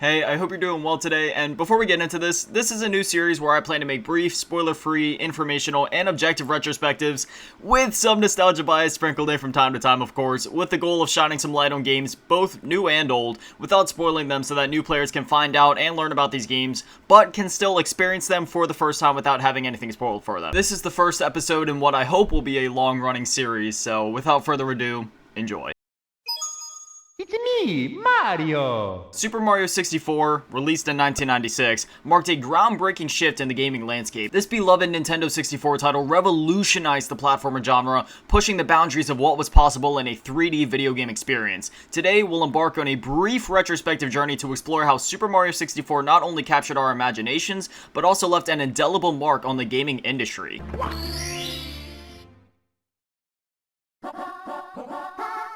Hey, I hope you're doing well today, and before we get into this is a new series where I plan to make brief, spoiler-free, informational, and objective retrospectives with some nostalgia bias sprinkled in from time to time, of course, with the goal of shining some light on games, both new and old, without spoiling them so that new players can find out and learn about these games, but can still experience them for the first time without having anything spoiled for them. This is the first episode in what I hope will be a long-running series, so without further ado, enjoy. It's me, Mario! Super Mario 64, released in 1996, marked a groundbreaking shift in the gaming landscape. This beloved Nintendo 64 title revolutionized the platformer genre, pushing the boundaries of what was possible in a 3D video game experience. Today, we'll embark on a brief retrospective journey to explore how Super Mario 64 not only captured our imaginations, but also left an indelible mark on the gaming industry.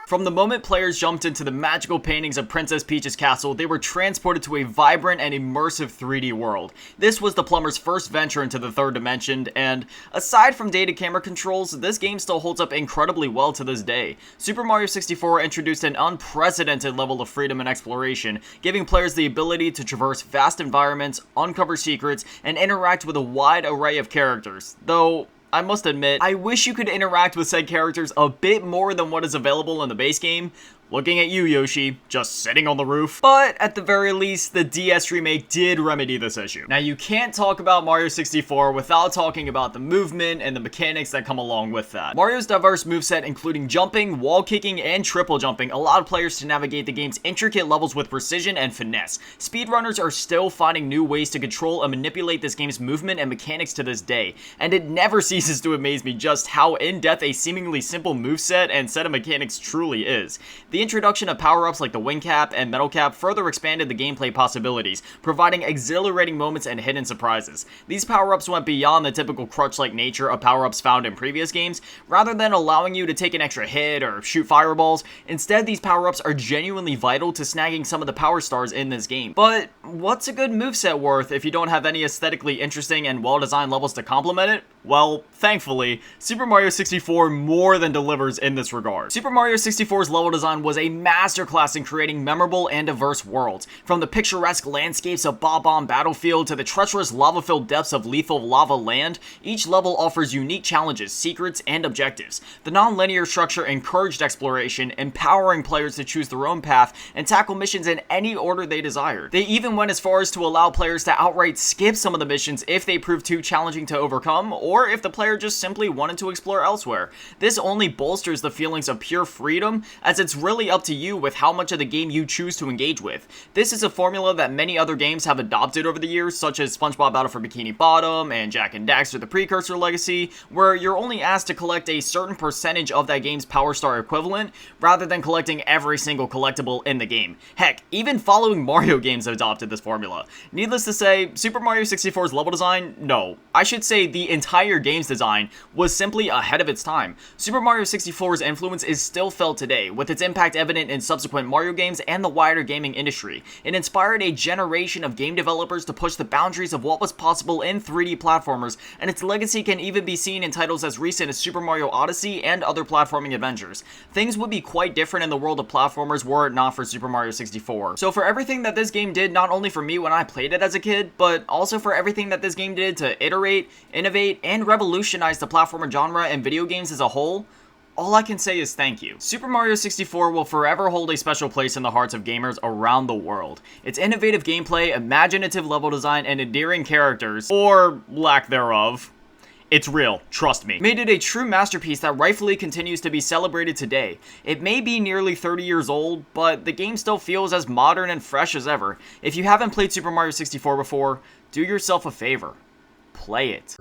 From the moment players jumped into the magical paintings of Princess Peach's castle, they were transported to a vibrant and immersive 3D world. This was the plumber's first venture into the third dimension, and aside from dated camera controls, this game still holds up incredibly well to this day. Super Mario 64 introduced an unprecedented level of freedom and exploration, giving players the ability to traverse vast environments, uncover secrets, and interact with a wide array of characters. Though, I must admit, I wish you could interact with said characters a bit more than what is available in the base game. Looking at you, Yoshi, just sitting on the roof. But at the very least, the DS remake did remedy this issue. Now, you can't talk about Mario 64 without talking about the movement and the mechanics that come along with that. Mario's diverse moveset, including jumping, wall kicking, and triple jumping, allowed players to navigate the game's intricate levels with precision and finesse. Speedrunners are still finding new ways to control and manipulate this game's movement and mechanics to this day, and it never ceases to amaze me just how in-depth a seemingly simple moveset and set of mechanics truly is. The introduction of power-ups like the wing cap and metal cap further expanded the gameplay possibilities, providing exhilarating moments and hidden surprises. These power-ups went beyond the typical crutch-like nature of power-ups found in previous games. Rather than allowing you to take an extra hit or shoot fireballs, instead these power-ups are genuinely vital to snagging some of the power stars in this game. But what's a good moveset worth if you don't have any aesthetically interesting and well-designed levels to complement it? Well, thankfully, Super Mario 64 more than delivers in this regard. Super Mario 64's level design was a masterclass in creating memorable and diverse worlds. From the picturesque landscapes of Bob-omb Battlefield to the treacherous lava-filled depths of Lethal Lava Land, each level offers unique challenges, secrets, and objectives. The non-linear structure encouraged exploration, empowering players to choose their own path and tackle missions in any order they desired. They even went as far as to allow players to outright skip some of the missions if they proved too challenging to overcome, or if the player just simply wanted to explore elsewhere. This only bolsters the feelings of pure freedom, as it's really up to you with how much of the game you choose to engage with. This is a formula that many other games have adopted over the years, such as SpongeBob Battle for Bikini Bottom and Jak and Daxter the Precursor Legacy, where you're only asked to collect a certain percentage of that game's Power Star equivalent, rather than collecting every single collectible in the game. Heck, even following Mario games have adopted this formula. Needless to say, Super Mario 64's level design, no, I should say the entire game's design, was simply ahead of its time. Super Mario 64's influence is still felt today, with its impact evident in subsequent Mario games and the wider gaming industry. It inspired a generation of game developers to push the boundaries of what was possible in 3D platformers, and its legacy can even be seen in titles as recent as Super Mario Odyssey and other platforming adventures. Things would be quite different in the world of platformers were it not for Super Mario 64. So for everything that this game did, not only for me when I played it as a kid, but also for everything that this game did to iterate, innovate, and revolutionize the platformer genre and video games as a whole, all I can say is thank you. Super Mario 64 will forever hold a special place in the hearts of gamers around the world. Its innovative gameplay, imaginative level design, and endearing characters, or lack thereof, it's real, trust me, made it a true masterpiece that rightfully continues to be celebrated today. It may be nearly 30 years old, but the game still feels as modern and fresh as ever. If you haven't played Super Mario 64 before, do yourself a favor. Play it.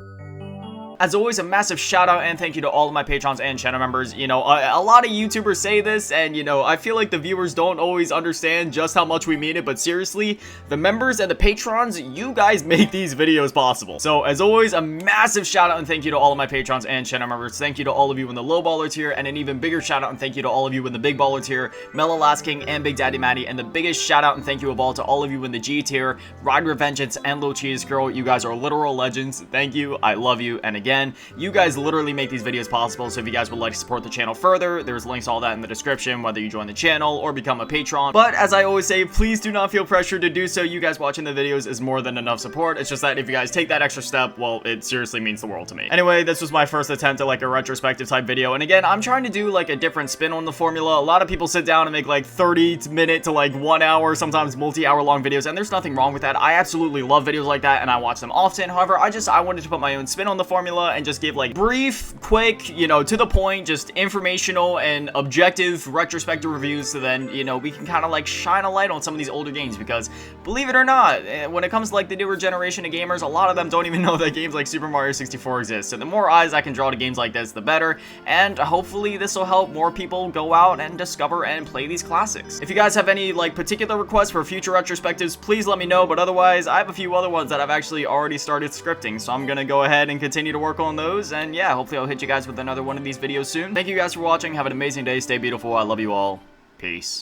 As always, a massive shout out and thank you to all of my patrons and channel members. You know, a lot of YouTubers say this, and you know, I feel like the viewers don't always understand just how much we mean it, but seriously, the members and the patrons, you guys make these videos possible. So as always, a massive shout out and thank you to all of my patrons and channel members. Thank you to all of you in the low baller tier, and an even bigger shout out and thank you to all of you in the big baller tier, Mellow Last King and Big Daddy Matty, and the biggest shout out and thank you of all to all of you in the G tier, Ride Revengeance and Lil Cheese Girl. You guys are literal legends. Thank you. I love you. And again, again, you guys literally make these videos possible, so if you guys would like to support the channel further, there's links to all that in the description, whether you join the channel or become a patron. But as I always say, please do not feel pressured to do so. You guys watching the videos is more than enough support. It's just that if you guys take that extra step, well, it seriously means the world to me. Anyway, this was my first attempt at like a retrospective type video, and again, I'm trying to do like a different spin on the formula. A lot of people sit down and make like 30-minute to like 1 hour, sometimes multi-hour long videos, and there's nothing wrong with that. I absolutely love videos like that, and I watch them often. However, I wanted to put my own spin on the formula and just give like brief, quick, you know, to the point, just informational and objective retrospective reviews, so then, you know, we can kind of like shine a light on some of these older games, because believe it or not, when it comes to like the newer generation of gamers, a lot of them don't even know that games like Super Mario 64 exist. So the more eyes I can draw to games like this, the better, and hopefully this will help more people go out and discover and play these classics. If you guys have any like particular requests for future retrospectives, please let me know, but otherwise I have a few other ones that I've actually already started scripting, so I'm gonna go ahead and continue to work on those, and yeah, hopefully I'll hit you guys with another one of these videos soon. Thank you guys for watching, have an amazing day, stay beautiful, I love you all, peace.